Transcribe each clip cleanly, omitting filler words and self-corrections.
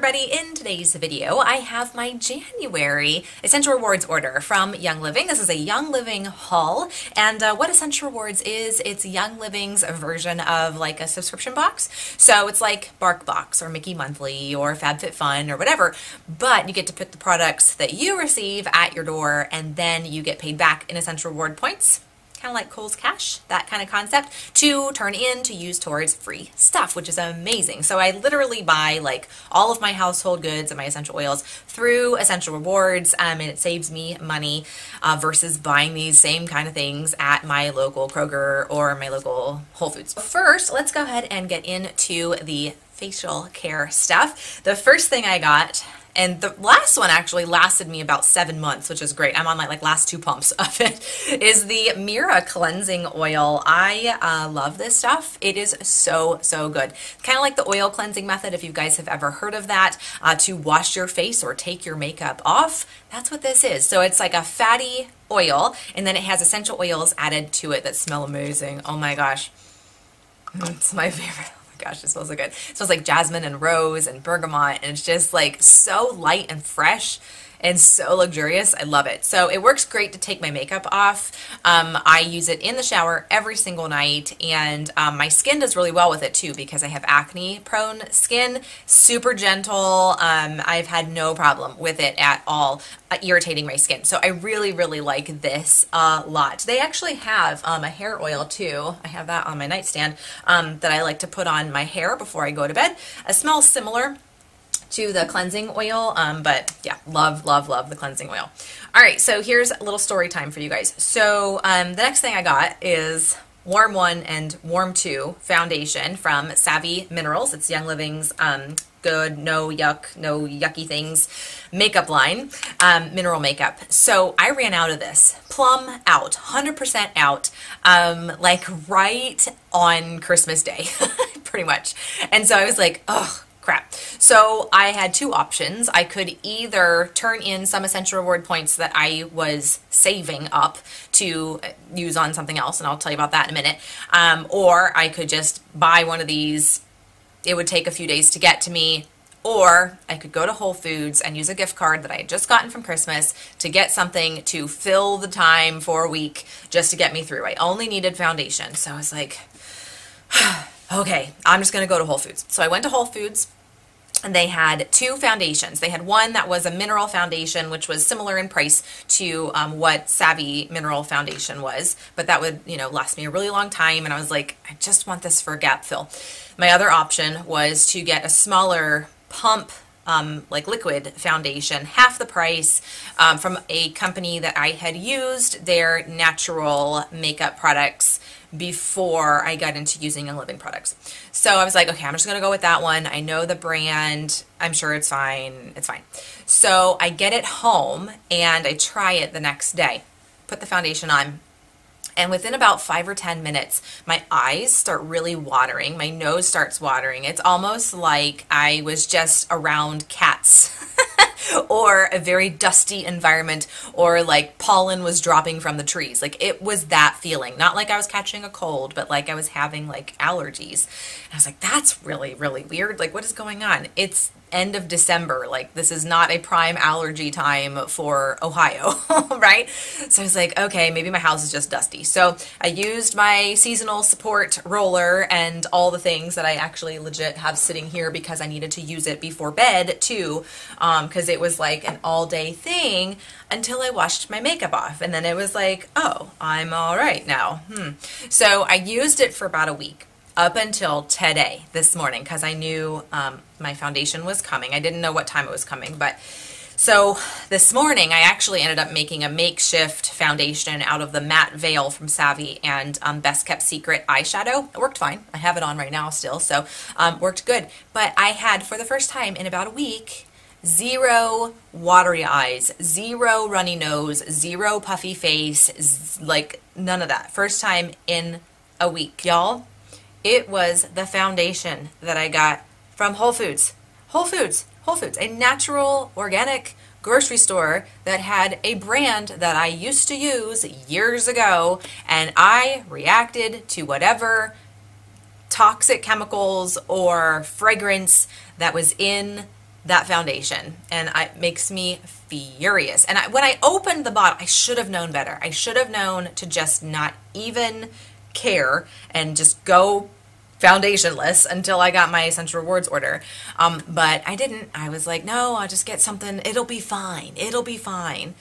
everybody, in today's video I have my January Essential Rewards order from Young Living. This is a Young Living haul, and what Essential Rewards is, it's Young Living's version of like a subscription box. So it's like BarkBox or Mickey Monthly or FabFitFun or whatever, but you get to put the products that you receive at your door and then you get paid back in Essential Reward points. Kind of like Kohl's Cash, that kind of concept, to turn in to use towards free stuff, which is amazing. So I literally buy like all of my household goods and my essential oils through Essential Rewards, and it saves me money versus buying these same kind of things at my local Kroger or my local Whole Foods. First, let's go ahead and get into the facial care stuff. The first thing I got, and the last one actually lasted me about 7 months, which is great. I'm on my last 2 pumps of it, is the Mira cleansing oil. I love this stuff. It is so good. Kind of like the oil cleansing method, if you guys have ever heard of that, to wash your face or take your makeup off. That's what this is. So it's like a fatty oil, and then it has essential oils added to it that smell amazing. Oh my gosh. It's my favorite. Gosh, it smells so good. It smells like jasmine and rose and bergamot, and it's just like so light and fresh and so luxurious. I love it. So it works great to take my makeup off. I use it in the shower every single night, and my skin does really well with it too because I have acne prone skin. Super gentle. I've had no problem with it at all irritating my skin. So I really like this a lot. They actually have a hair oil too. I have that on my nightstand that I like to put on my hair before I go to bed. It smells similar to the cleansing oil, but yeah, love the cleansing oil. All right, so here's a little story time for you guys. So the next thing I got is Warm 1 and Warm 2 foundation from Savi Minerals. It's Young Living's good, no yucky things makeup line, mineral makeup. So I ran out of this, plumb out, 100% out, like right on Christmas Day, pretty much. And so I was like, oh, crap. So I had two options. I could either turn in some Essential Reward points that I was saving up to use on something else, and I'll tell you about that in a minute, or I could just buy one of these. It would take a few days to get to me, or I could go to Whole Foods and use a gift card that I had just gotten from Christmas to get something to fill the time for a week just to get me through. I only needed foundation. So I was like, okay, I'm just going to go to Whole Foods. So I went to Whole Foods, and they had two foundations. They had one that was a mineral foundation, which was similar in price to what Savi Mineral Foundation was, but that would, last me a really long time, and I was like, I just want this for a gap fill. My other option was to get a smaller pump, like liquid foundation, half the price, from a company that I had used their natural makeup products before I got into using Young Living products. So I was like, okay, I'm just going to go with that one. I know the brand. I'm sure it's fine. It's fine. So I get it home and I try it the next day. Put the foundation on. And within about 5 or 10 minutes, my eyes start really watering. My nose starts watering. It's almost like I was just around cats or a very dusty environment, or like pollen was dropping from the trees. Like it was that feeling. Not like I was catching a cold, but like I was having like allergies. And I was like, that's really weird. Like, what is going on? It's end of December. Like, this is not a prime allergy time for Ohio, right? So I was like, okay, maybe my house is just dusty. So I used my seasonal support roller and all the things that I actually legit have sitting here because I needed to use it before bed too, because it was like an all-day thing until I washed my makeup off. And then it was like, oh, I'm all right now. So I used it for about a week, up until today, this morning, because I knew my foundation was coming. I didn't know what time it was coming, but so this morning I actually ended up making a makeshift foundation out of the matte veil from Savi and Best Kept Secret eyeshadow. It worked fine. I have it on right now still, so worked good. But I had, for the first time in about a week, 0 watery eyes, 0 runny nose, 0 puffy face, like none of that. First time in a week, y'all. It was the foundation that I got from Whole Foods. Whole Foods, a natural, organic grocery store that had a brand that I used to use years ago, and I reacted to whatever toxic chemicals or fragrance that was in that foundation, and it makes me furious. And when I opened the bottle, I should have known better. I should have known to just not even care and just go foundationless until I got my Essential Rewards order. But I didn't. I was like, no, I'll just get something. It'll be fine. It'll be fine.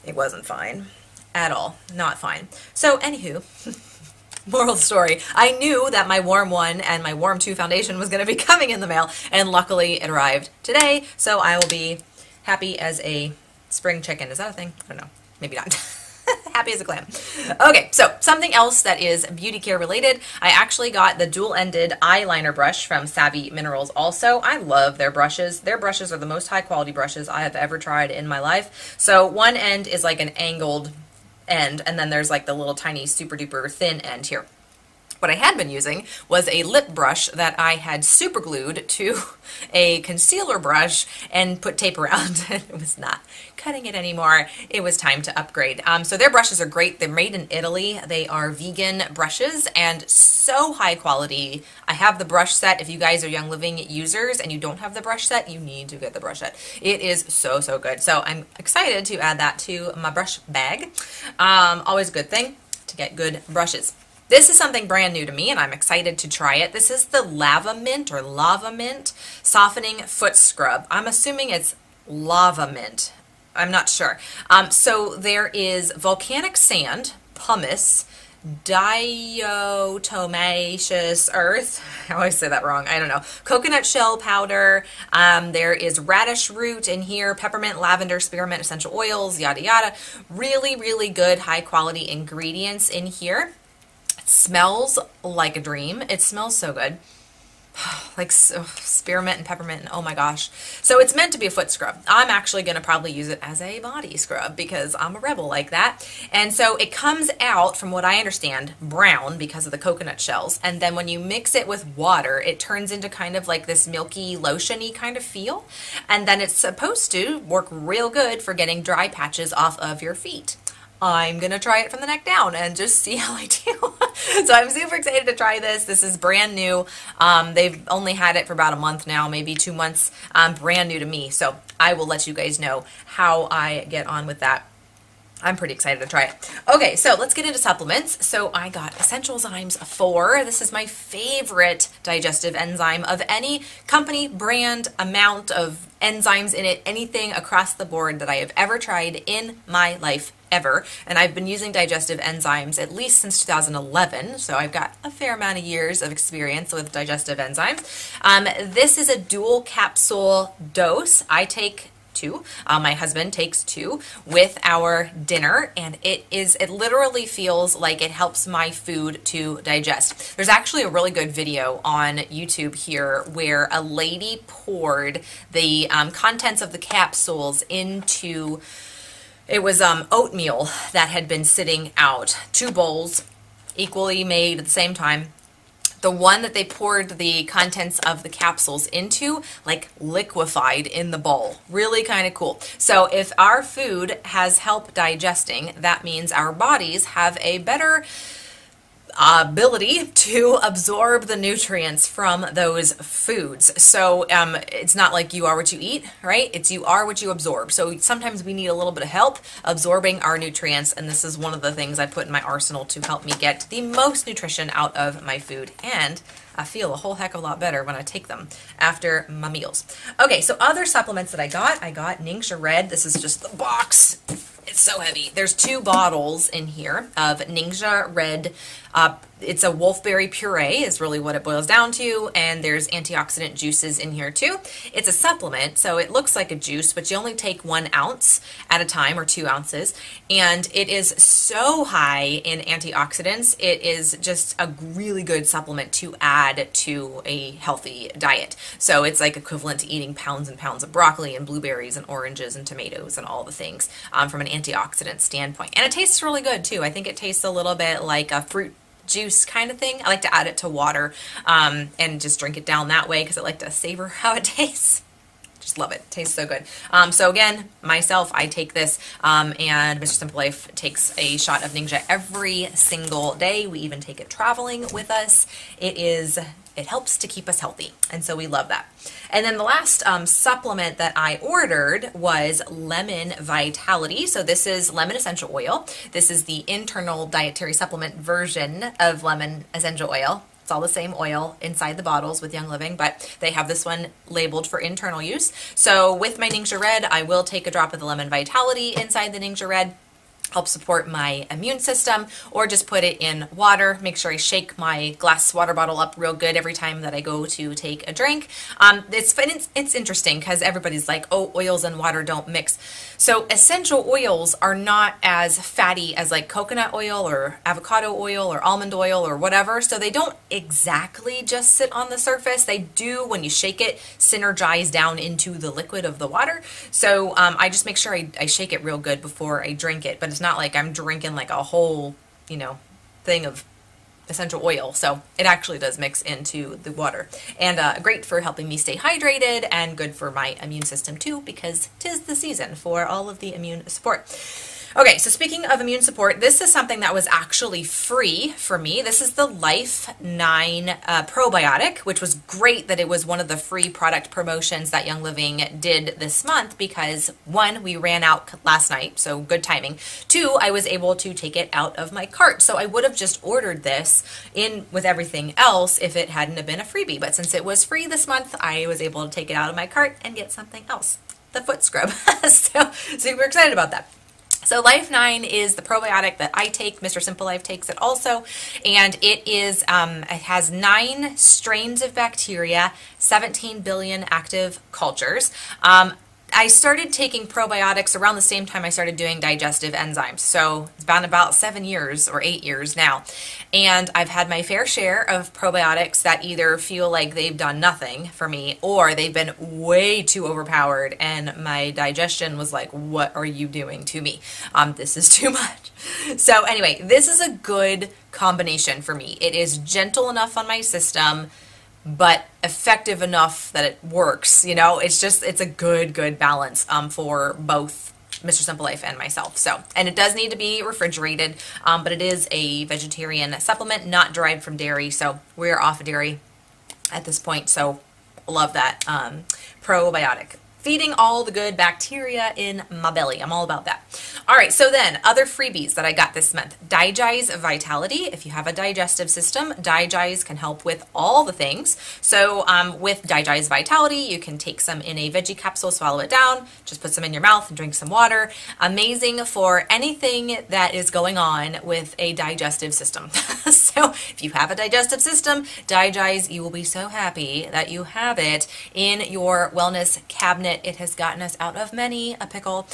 It wasn't fine at all. Not fine. So anywho, moral of the story, I knew that my Warm 1 and my Warm 2 foundation was going to be coming in the mail, and luckily it arrived today, so I will be happy as a spring chicken. Is that a thing? I don't know. Maybe not. Happy as a clam. Okay, so something else that is beauty care related, I actually got the dual-ended eyeliner brush from Savi Minerals also. I love their brushes. Their brushes are the most high quality brushes I have ever tried in my life. So one end is like an angled end, and then there's like the little tiny super duper thin end here. What I had been using was a lip brush that I had super glued to a concealer brush and put tape around. It was not cutting it anymore. It was time to upgrade. So their brushes are great. They're made in Italy. They are vegan brushes and so high quality. I have the brush set. If you guys are Young Living users and you don't have the brush set, you need to get the brush set. It is so, so good. So I'm excited to add that to my brush bag. Always a good thing to get good brushes. This is something brand new to me, and I'm excited to try it. This is the Lava Mint Softening Foot Scrub. I'm assuming it's Lava Mint. I'm not sure. So there is volcanic sand, pumice, diatomaceous earth. I always say that wrong. I don't know. Coconut shell powder. There is radish root in here, peppermint, lavender, spearmint, essential oils, yada yada. Really, really good, high quality ingredients in here. Smells like a dream. It smells so good. Like spearmint and peppermint, and oh my gosh. So it's meant to be a foot scrub. I'm actually going to probably use it as a body scrub because I'm a rebel like that. And so it comes out, from what I understand, brown because of the coconut shells. And then when you mix it with water, it turns into kind of like this milky, lotiony kind of feel. And then it's supposed to work real good for getting dry patches off of your feet. I'm going to try it from the neck down and just see how I do. So I'm super excited to try this. This is brand new. They've only had it for about a month now, maybe 2 months. Brand new to me. So I will let you guys know how I get on with that. I'm pretty excited to try it. Okay, so let's get into supplements. So I got Essential Enzymes 4. This is my favorite digestive enzyme of any company, brand, amount of enzymes in it, anything across the board that I have ever tried in my life ever. And I've been using digestive enzymes at least since 2011, so I've got a fair amount of years of experience with digestive enzymes. This is a dual capsule dose. I take 2. My husband takes 2 with our dinner, and it literally feels like it helps my food to digest. There's actually a really good video on YouTube here where a lady poured the contents of the capsules into, it was oatmeal that had been sitting out, 2 bowls equally made at the same time. The one that they poured the contents of the capsules into, like, liquefied in the bowl. Really kind of cool. So if our food has help digesting, that means our bodies have a better ability to absorb the nutrients from those foods. So it's not like you are what you eat, right? It's you are what you absorb. So sometimes we need a little bit of help absorbing our nutrients, and this is one of the things I put in my arsenal to help me get the most nutrition out of my food, and I feel a whole heck of a lot better when I take them after my meals. Okay, so other supplements that I got Ningxia Red. This is just the box. It's so heavy. There's 2 bottles in here of Ningxia Red. It's a wolfberry puree is really what it boils down to, and there's antioxidant juices in here too. It's a supplement, so it looks like a juice, but you only take 1 ounce at a time, or 2 ounces, and it is so high in antioxidants. It is just a really good supplement to add to a healthy diet. So it's like equivalent to eating pounds and pounds of broccoli and blueberries and oranges and tomatoes and all the things from an antioxidant standpoint. And it tastes really good too. I think it tastes a little bit like a fruit juice kind of thing. I like to add it to water and just drink it down that way because I like to savor how it tastes. Just love it. Tastes so good. So again, myself, I take this, and Mr. Simple Life takes a shot of Ningxia every single day. We even take it traveling with us. It helps to keep us healthy, and so we love that. And then the last supplement that I ordered was Lemon Vitality. So this is lemon essential oil. This is the internal dietary supplement version of lemon essential oil. It's all the same oil inside the bottles with Young Living, but they have this one labeled for internal use. So with my Ningxia Red, I will take a drop of the Lemon Vitality inside the Ningxia Red, help support my immune system, or just put it in water. Make sure I shake my glass water bottle up real good every time that I go to take a drink. It's interesting because everybody's like, oh, oils and water don't mix. So essential oils are not as fatty as like coconut oil or avocado oil or almond oil or whatever. So they don't exactly just sit on the surface. They do, when you shake it, synergize down into the liquid of the water. So I just make sure I shake it real good before I drink it. But it's not like I'm drinking like a whole, thing of essential oil. So it actually does mix into the water, and great for helping me stay hydrated, and good for my immune system too, because 'tis the season for all of the immune support. Okay, so speaking of immune support, this is something that was actually free for me. This is the Life 9 Probiotic, which was great that it was one of the free product promotions that Young Living did this month, because 1, we ran out last night, so good timing. 2, I was able to take it out of my cart. So I would have just ordered this in with everything else if it hadn't have been a freebie. But since it was free this month, I was able to take it out of my cart and get something else, the foot scrub. So super excited about that. So Life 9 is the probiotic that I take. Mr. Simple Life takes it also, and it has 9 strains of bacteria, 17 billion active cultures. I started taking probiotics around the same time I started doing digestive enzymes. So it's been about 7 years or 8 years now. And I've had my fair share of probiotics that either feel like they've done nothing for me, or they've been way too overpowered and my digestion was like, what are you doing to me? This is too much. So anyway, this is a good combination for me. It is gentle enough on my system, but effective enough that it works. It's a good balance for both Mr. Simple Life and myself. So, and it does need to be refrigerated, but it is a vegetarian supplement, not derived from dairy. So we're off of dairy at this point. So love that probiotic. Feeding all the good bacteria in my belly. I'm all about that. All right, so then other freebies that I got this month. DJs of Vitality. If you have a digestive system, DJs can help with all the things. So with DJs Vitality, you can take some in a veggie capsule, swallow it down, just put some in your mouth and drink some water. Amazing for anything that is going on with a digestive system. So if you have a digestive system, DJs, you will be so happy that you have it in your wellness cabinet. It has gotten us out of many a pickle.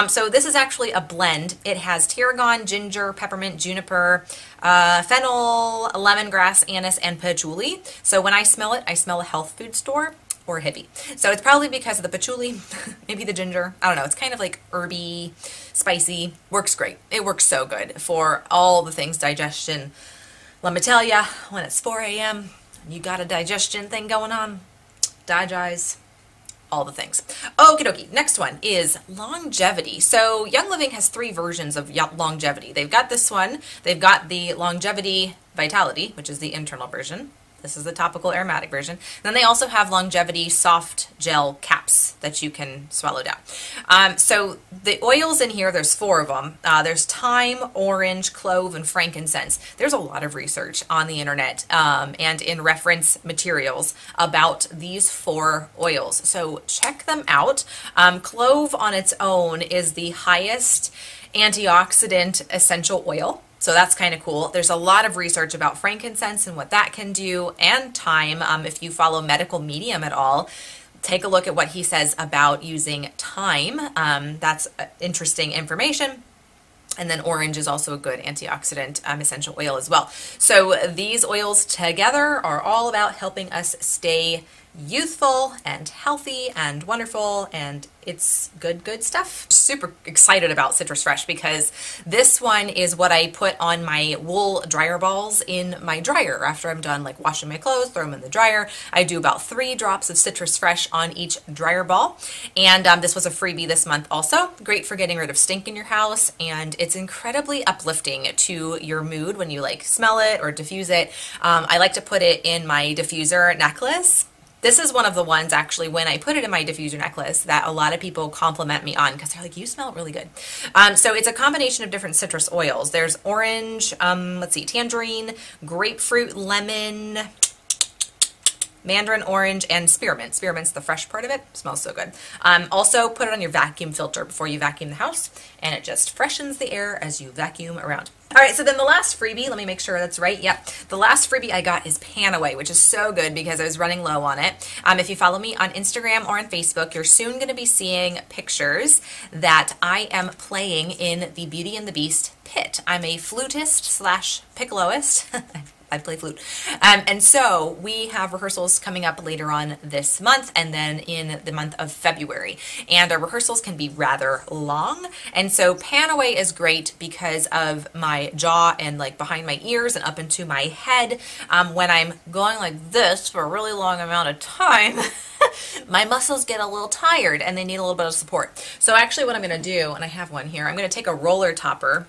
So this is actually a blend. It has tarragon, ginger, peppermint, juniper, fennel, lemongrass, anise, and patchouli. So when I smell it, I smell a health food store or a hippie. So it's probably because of the patchouli, maybe the ginger. I don't know. It's kind of like herby, spicy. Works great. It works so good for all the things digestion. Let me tell ya, when it's 4 a.m., you got a digestion thing going on, DJs, all the things. Okie dokie. Next one is longevity. So Young Living has 3 versions of longevity. They've got this one. They've got the Longevity Vitality, which is the internal version. This is the topical aromatic version. Then they also have longevity soft gel caps that you can swallow down. So the oils in here, there's 4 of them. There's thyme, orange, clove, and frankincense. There's a lot of research on the internet and in reference materials about these 4 oils. So check them out. Clove on its own is the highest antioxidant essential oil. So that's kind of cool. There's a lot of research about frankincense and what that can do, and thyme. If you follow Medical Medium at all, take a look at what he says about using thyme. That's interesting information. And then orange is also a good antioxidant essential oil as well. So these oils together are all about helping us stay youthful and healthy and wonderful, and it's good stuff. Super excited about Citrus Fresh because this one is what I put on my wool dryer balls in my dryer after I'm done like washing my clothes, throw them in the dryer. I do about 3 drops of Citrus Fresh on each dryer ball, and this was a freebie this month also. Great for getting rid of stink in your house, and it's incredibly uplifting to your mood when you like smell it or diffuse it. I like to put it in my diffuser necklace. This is one of the ones, actually, when I put it in my diffuser necklace that a lot of people compliment me on because they're like, you smell really good. So it's a combination of different citrus oils. There's orange, let's see, tangerine, grapefruit, lemon, mandarin orange, and spearmint. Spearmint's the fresh part of it. Smells so good. Also, put it on your vacuum filter before you vacuum the house, and it just freshens the air as you vacuum around. All right, so then the last freebie, let me make sure that's right. Yep, the last freebie I got is PanAway, which is so good because I was running low on it. If you follow me on Instagram or on Facebook, you're soon going to be seeing pictures that I am playing in the Beauty and the Beast pit. I'm a flutist slash piccoloist. I play flute. And so we have rehearsals coming up later on this month and then in the month of February. And our rehearsals can be rather long. And so PanAway is great because of my jaw and like behind my ears and up into my head. When I'm going like this for a really long amount of time, my muscles get a little tired and they need a little bit of support. So actually what I'm going to do, and I have one here, I'm going to take a roller topper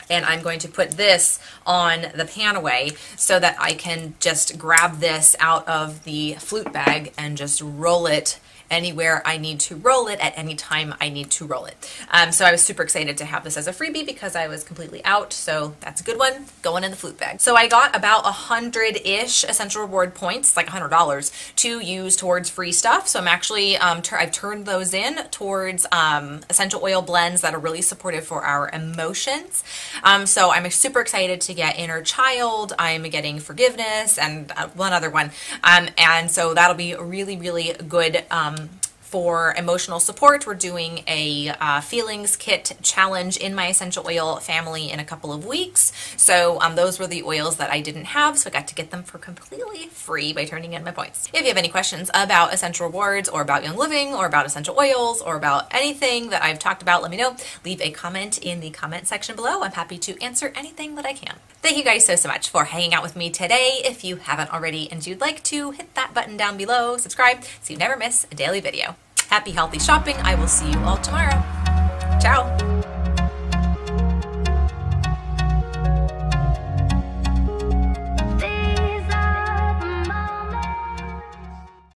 and I'm going to put this on the PanAway so that I can just grab this out of the flute bag and just roll it anywhere I need to roll it at any time I need to roll it. So I was super excited to have this as a freebie because I was completely out. So that's a good one going in the flute bag. So I got about 100-ish essential reward points, like $100 to use towards free stuff. So I'm actually, I've turned those in towards essential oil blends that are really supportive for our emotions. So I'm super excited to get Inner Child. I'm getting Forgiveness and one other one. And so that'll be really, really good for emotional support. We're doing a feelings kit challenge in my essential oil family in a couple of weeks. So those were the oils that I didn't have, so I got to get them for completely free by turning in my points. If you have any questions about essential rewards or about Young Living or about essential oils or about anything that I've talked about, let me know. Leave a comment in the comment section below. I'm happy to answer anything that I can. Thank you guys so much for hanging out with me today. If you haven't already and you'd like to, hit that button down below, subscribe so you never miss a daily video. Happy healthy shopping. I will see you all tomorrow. Ciao.